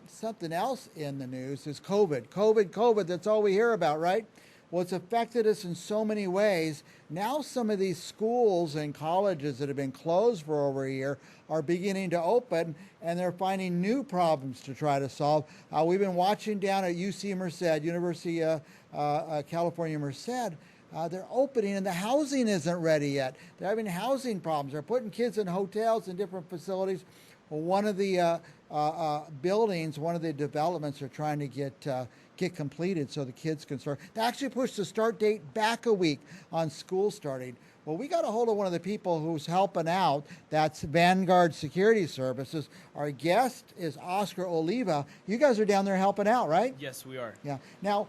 Something else in the news is COVID. COVID. That's all we hear about, right? Well, it's affected us in so many ways. Now, some of these schools and colleges that have been closed for over a year are beginning to open, and they're finding new problems to try to solve. We've been watching down at UC Merced, University of California Merced. They're opening, and the housing isn't ready yet. They're having housing problems. They're putting kids in hotels and different facilities. Well, one of the buildings, one of the developments are trying to get completed so the kids can start. They actually pushed the start date back a week on school starting. Well, we got a hold of one of the people who's helping out. That's Vanguard Security Services. Our guest is Oscar Oliva. You guys are down there helping out, right? Yes, we are. Yeah. Now,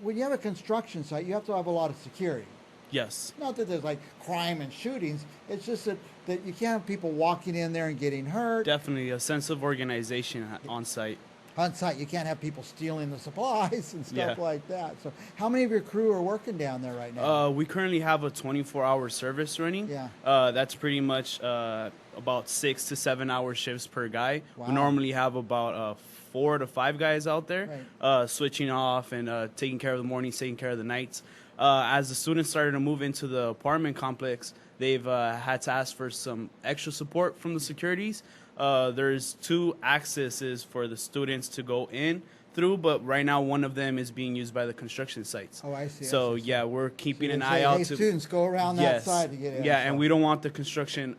when you have a construction site, you have to have a lot of security. Yes. Not that there's like crime and shootings. It's just that you can't have people walking in there and getting hurt. Definitely a sense of organization on site. On site, you can't have people stealing the supplies and stuff like that. So how many of your crew are working down there right now? We currently have a 24-hour service running. Yeah. That's pretty much about 6 to 7 hour shifts per guy. Wow. We normally have about 4 to 5 guys out there, switching off and taking care of the mornings, taking care of the nights. As the students started to move into the apartment complex, they've had to ask for some extra support from the securities. There's 2 accesses for the students to go in through, but right now one of them is being used by the construction sites. Oh, I see. So yeah, we're keeping an eye out. Hey, students, go around that side to get in. Yeah, and we don't want the construction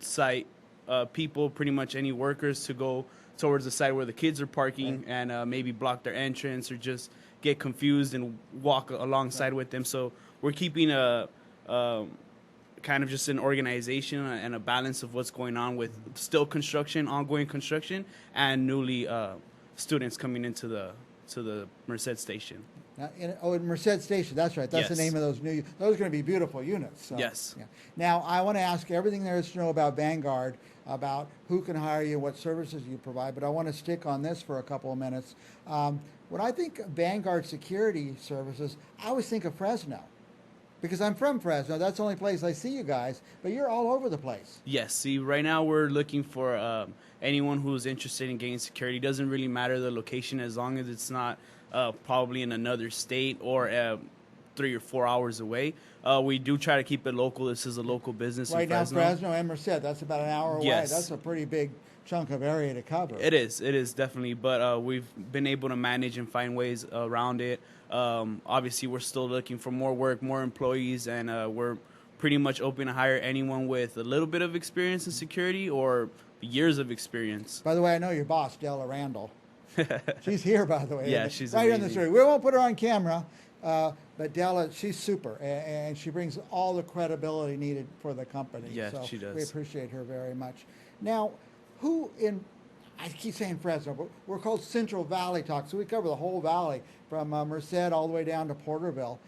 site people, pretty much any workers, to go towards the side where the kids are parking and maybe block their entrance or just get confused and walk alongside with them. So we're keeping a kind of just an organization and a balance of what's going on with still construction, ongoing construction, and newly students coming into the Merced station. Now, in Merced Station, that's right. That's the name of those those are going to be beautiful units. So, yes. Yeah. Now, I want to ask everything there is to know about Vanguard, about who can hire you, what services you provide, but I want to stick on this for a couple of minutes. When I think of Vanguard Security Services, I always think of Fresno. Because I'm from Fresno. That's the only place I see you guys, but you're all over the place. Yes. See, right now we're looking for anyone who's interested in getting security. It doesn't really matter the location as long as it's not probably in another state or 3 or 4 hours away. We do try to keep it local. This is a local business in Fresno. Right now, Fresno and Merced, that's about an hour away. Yes. That's a pretty big chunk of area to cover. It is definitely, but we've been able to manage and find ways around it. Obviously, we're still looking for more work, more employees, and we're pretty much open to hire anyone with a little bit of experience in security or years of experience. By the way, I know your boss, Della Randall. She's here, by the way. Yeah, she's right amazing. here in the story. We won't put her on camera, but Della, she's super, and she brings all the credibility needed for the company. Yeah, so she does. We appreciate her very much. Now, I keep saying Fresno, but we're called Central Valley Talk, so we cover the whole valley from Merced all the way down to Porterville.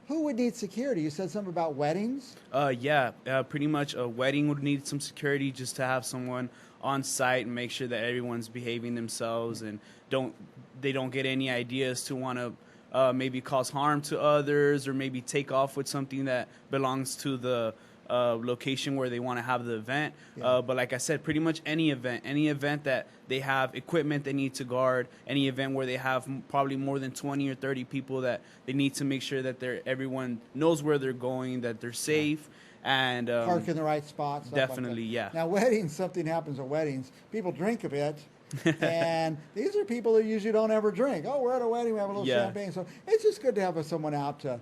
Who would need security? You said something about weddings? Pretty much a wedding would need some security just to have someone on site and make sure that everyone's behaving themselves and they don't get any ideas to want to maybe cause harm to others or maybe take off with something that belongs to the location where they want to have the event. But like I said, pretty much any event that they have equipment they need to guard, any event where they have probably more than 20 or 30 people that they need to make sure that everyone knows where they're going, that they're safe. And park in the right spots. Definitely, like Now, weddings, something happens at weddings. People drink a bit. And these are people that usually don't ever drink. Oh, we're at a wedding, we have a little champagne. So it's just good to have someone out to,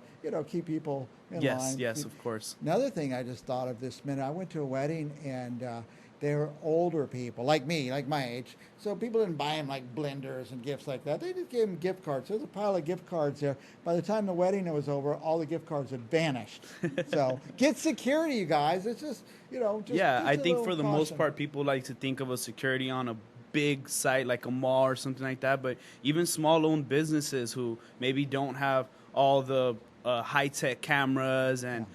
keep people in line. Yes, of course. Another thing I just thought of this minute, I went to a wedding and they were older people, like me, like my age. So people didn't buy them like blenders and gifts like that. They just gave them gift cards. There's a pile of gift cards there. By the time the wedding was over, all the gift cards had vanished. So get security, you guys. It's just, I think for the most part, people like to think of a security on a big site like a mall or something like that, but even small owned businesses who maybe don't have all the high-tech cameras and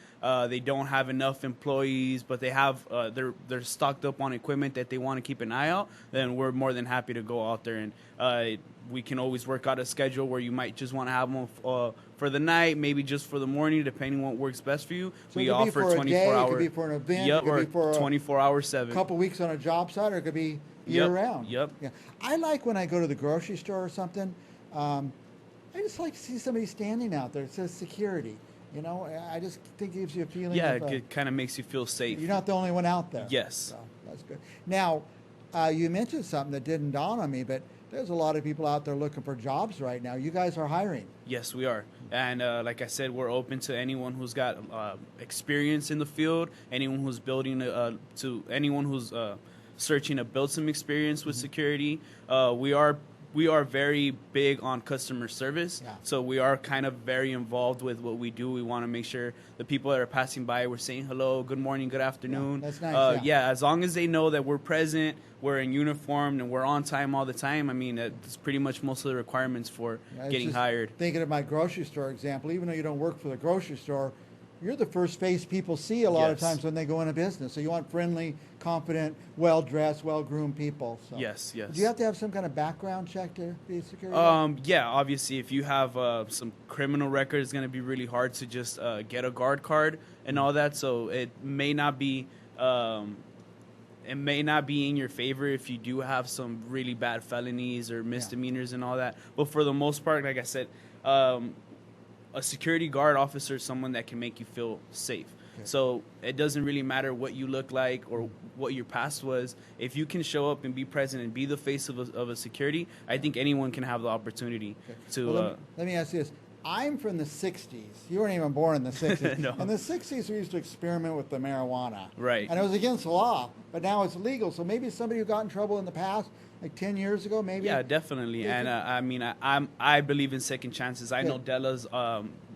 they don't have enough employees, but they have they're stocked up on equipment that they want to keep an eye out, then we're more than happy to go out there, and we can always work out a schedule where you might just want to have them for the night, maybe just for the morning, depending what works best for you. So We it could be offer for a 24 day, hour. it could be for an event, Yep, it could or be for 24-hour 7. a couple weeks on a job site, or it could be year round. Yep. Yeah. I like when I go to the grocery store or something, I just like to see somebody standing out there. It says security. You know, I just think it gives you a feeling. Yeah, of, it kind of makes you feel safe. you're not the only one out there. Yes. So that's good. Now, you mentioned something that didn't dawn on me, but there's a lot of people out there looking for jobs right now. You guys are hiring. Yes, we are. And like I said, we're open to anyone who's got experience in the field, anyone who's building, to anyone who's searching to build some experience with security. We are very big on customer service, so we are kind of very involved with what we do. We want to make sure the people that are passing by, we're saying hello, good morning, good afternoon. That's nice. As long as they know that we're present, we're in uniform, and we're on time all the time. I mean, that's pretty much most of the requirements for getting hired. Thinking of my grocery store example, even though you don't work for the grocery store, you're the first face people see a lot of times when they go into business. So you want friendly, confident, well-dressed, well-groomed people. So. Yes. Do you have to have some kind of background check to be a security guard? Yeah, obviously, if you have some criminal record, it's going to be really hard to just get a guard card and all that. So it may not be in your favor if you do have some really bad felonies or misdemeanors and all that. But for the most part, like I said, a security guard officer is someone that can make you feel safe. Okay. So it doesn't really matter what you look like or what your past was. If you can show up and be present and be the face of a security, I think anyone can have the opportunity to... Well, let me ask you this. I'm from the 60s. You weren't even born in the 60s. No. In the 60s, we used to experiment with the marijuana. Right. And it was against the law, but now it's legal. So maybe somebody who got in trouble in the past, like 10 years ago, maybe? Yeah, definitely. And I mean, I believe in second chances. I know Della's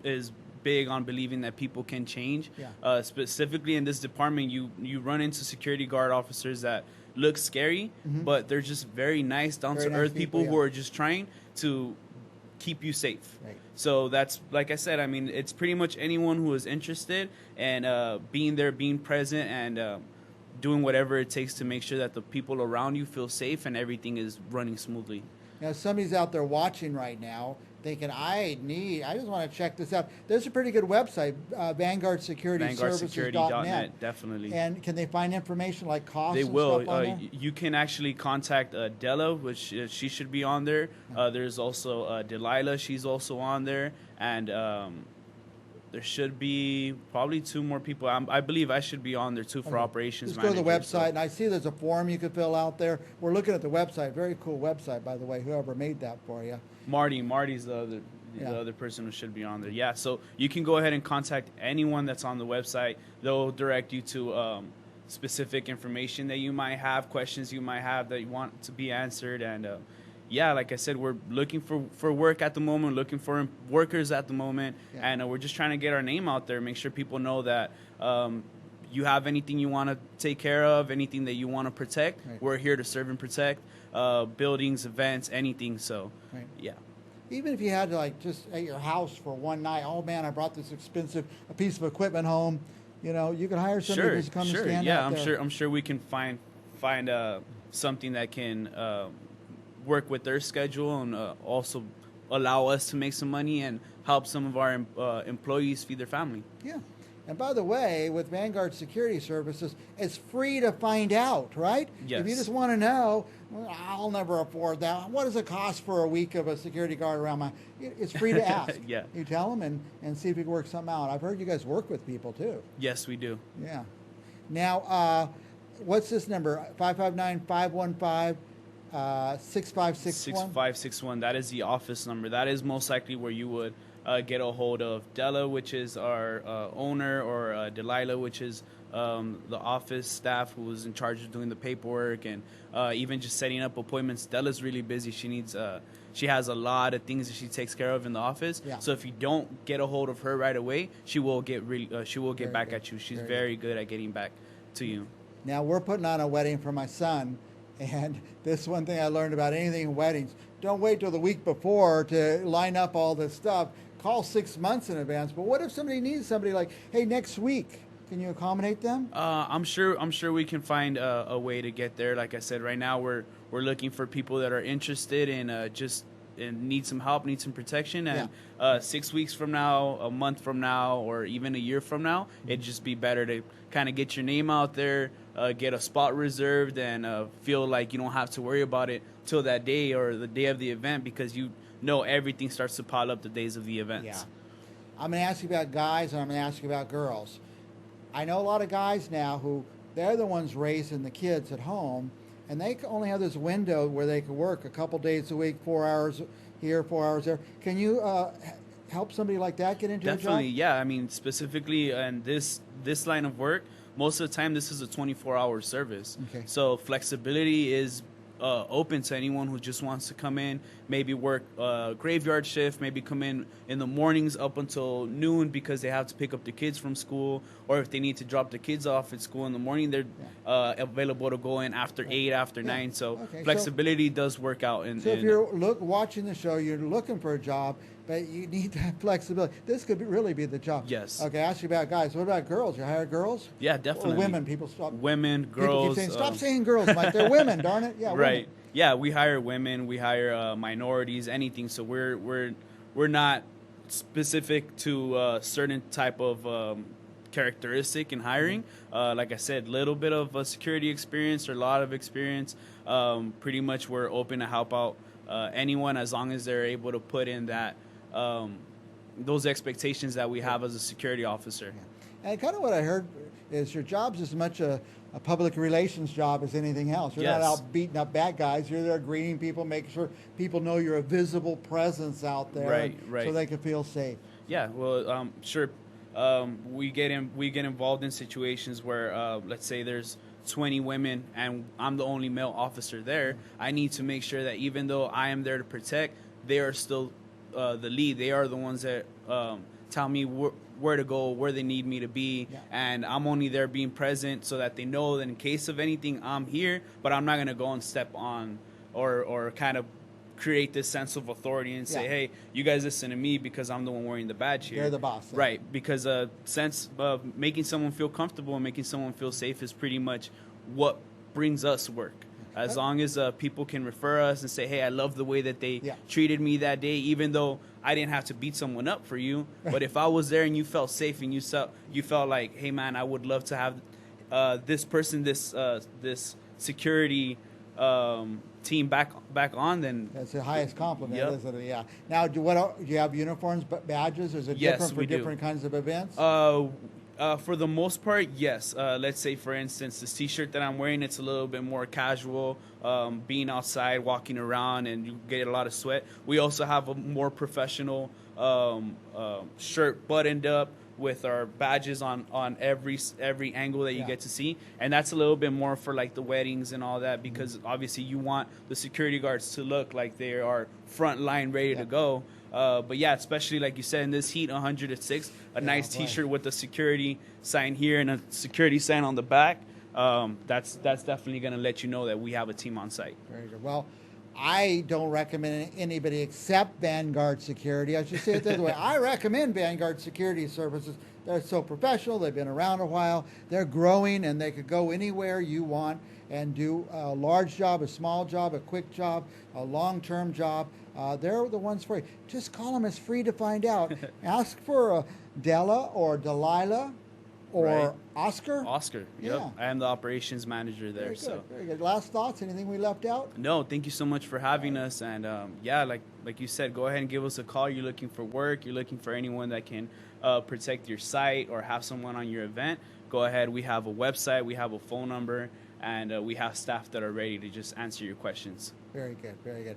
is big on believing that people can change. Yeah. Specifically in this department, you run into security guard officers that look scary, but they're just very nice, down-to-earth people who are just trying to keep you safe. Right. So that's, like I said, I mean, it's pretty much anyone who is interested and being there, being present, and doing whatever it takes to make sure that the people around you feel safe and everything is running smoothly. Now, somebody's out there watching right now thinking, I just want to check this out. There's a pretty good website, Vanguard Security VanguardSecurity.net, definitely. And can they find information like costs They and will. stuff on there? You can actually contact Della, which she should be on there. There's also Delilah. She's also on there. And there should be probably 2 more people. I believe I should be on there, too, for operations Just go to the manager, website, and I see there's a form you could fill out there. We're looking at the website. Very cool website, by the way, whoever made that for you. Marty's the other person who should be on there. Yeah, so you can go ahead and contact anyone that's on the website. They'll direct you to specific information that you might have, questions you might have that you want to be answered. And like I said, we're looking for work at the moment, looking for workers at the moment, and we're just trying to get our name out there, make sure people know that you have anything you want to take care of, anything that you want to protect, we're here to serve and protect, buildings, events, anything. So, Even if you had to, like, just at your house for one night, oh man, I brought this expensive piece of equipment home. You know, you could hire somebody to come and stand out there. I'm sure we can find something that can work with their schedule and also allow us to make some money and help some of our employees feed their family. Yeah. And by the way, with Vanguard Security Services, it's free to find out, right? Yes. If you just want to know, well, I'll never afford that. What does it cost for a week of a security guard around my... It's free to ask. You tell them and see if you can work something out. I've heard you guys work with people, too. Yes, we do. Yeah. Now, what's this number? 559-515... 6561? 6561. That is the office number. That is most likely where you would get a hold of Della, which is our owner, or Delilah, which is the office staff who is in charge of doing the paperwork and even just setting up appointments. Della's really busy. She has a lot of things that she takes care of in the office. Yeah. So if you don't get a hold of her right away, she will get back at you. She's very good at getting back to you. Now, we're putting on a wedding for my son. And this is one thing I learned about anything in weddings. Don't wait till the week before to line up all this stuff. call 6 months in advance. But what if somebody needs somebody like, hey, next week? Can you accommodate them? I'm sure we can find a way to get there. Like I said, right now we're looking for people that are interested in just and need some help, need some protection. And 6 weeks from now, a month from now, or even a year from now, it'd just be better to kind of get your name out there, get a spot reserved, and feel like you don't have to worry about it till that day or the day of the event, because you know everything starts to pile up the days of the events. Yeah. I'm going to ask you about guys, and I'm going to ask you about girls. I know a lot of guys now who they're the ones raising the kids at home, and they only have this window where they can work a couple days a week, 4 hours here, 4 hours there. Can you help somebody like that get into Definitely, a job? yeah. I mean, specifically in this line of work, most of the time this is a 24-hour service. Okay. So flexibility is open to anyone who just wants to come in, maybe work graveyard shift, maybe come in the mornings up until noon because they have to pick up the kids from school, or if they need to drop the kids off at school in the morning, they're available to go in after 8, after 9. So flexibility does work out. So if you're watching the show, you're looking for a job, but you need that flexibility. This could really be the job. Yes. Okay, I ask you about guys. What about girls? You hire girls? Yeah, definitely. Or women? People stop. Women, People girls. keep saying, stop saying girls, Mike. They're women, darn it. Yeah, right. Women. Yeah, we hire women, we hire minorities, anything. So we're not specific to a certain type of characteristic in hiring. Like I said, little bit of security experience or a lot of experience. Pretty much we're open to help out anyone as long as they're able to put in that those expectations that we have as a security officer. Yeah. And kind of what I heard is your job's as much a public relations job as anything else. You're not out beating up bad guys. You're there greeting people, making sure people know you're a visible presence out there, right. so they can feel safe. Yeah, well, sure. We get involved in situations where, let's say, there's 20 women and I'm the only male officer there. I need to make sure that even though I am there to protect, they are still the lead. They are the ones that tell me where to go, where they need me to be, and I'm only there being present so that they know that in case of anything, I'm here, but I'm not going to go and step on or kind of create this sense of authority and say, hey, you guys listen to me because I'm the one wearing the badge here. You're the boss. Right, because a sense of making someone feel comfortable and making someone feel safe is pretty much what brings us work. As long as people can refer us and say, hey, I love the way that they treated me that day, even though I didn't have to beat someone up for you. But if I was there and you felt safe and you felt like, hey, man, I would love to have this person, this security team back on, then that's the highest compliment, isn't it? Yeah. Now, do you have uniforms, badges? Is it different for different kinds of events? For the most part, yes. Let's say, for instance, this T-shirt that I'm wearing, it's a little bit more casual, being outside, walking around, and you get a lot of sweat. We also have a more professional shirt buttoned up with our badges on every angle that you get to see. And that's a little bit more for like the weddings and all that, because obviously you want the security guards to look like they are front line ready to go. But yeah, especially like you said, in this heat, 106, a nice T-shirt with a security sign here and a security sign on the back. That's definitely going to let you know that we have a team on site. Very good. Well, I don't recommend anybody except Vanguard Security. I should say it the other way. I recommend Vanguard Security Services. They're so professional. They've been around a while. They're growing, and they could go anywhere you want and do a large job, a small job, a quick job, a long-term job. They're the ones for you. Just call them. It's free to find out. Ask for Della or Delilah or Oscar. Oscar. Yep. Yeah. I am the operations manager there. Very good. So Very good. Last thoughts? Anything we left out? No, thank you so much for having us. And like you said, go ahead and give us a call. You're looking for work. You're looking for anyone that can protect your site or have someone on your event. Go ahead. We have a website. We have a phone number. And we have staff that are ready to just answer your questions. Very good, very good.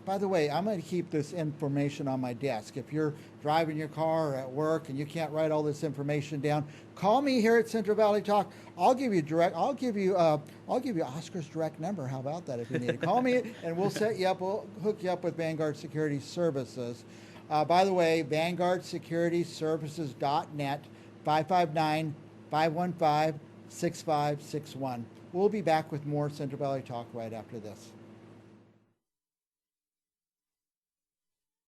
By the way, I'm going to keep this information on my desk. If you're driving your car or at work and you can't write all this information down, call me here at Central Valley Talk. I'll give you Oscar's direct number. How about that if you need it? Call me and we'll set you up. We'll hook you up with Vanguard Security Services. By the way, VanguardSecurityServices.net, 559-515-6561. We'll be back with more Central Valley Talk right after this.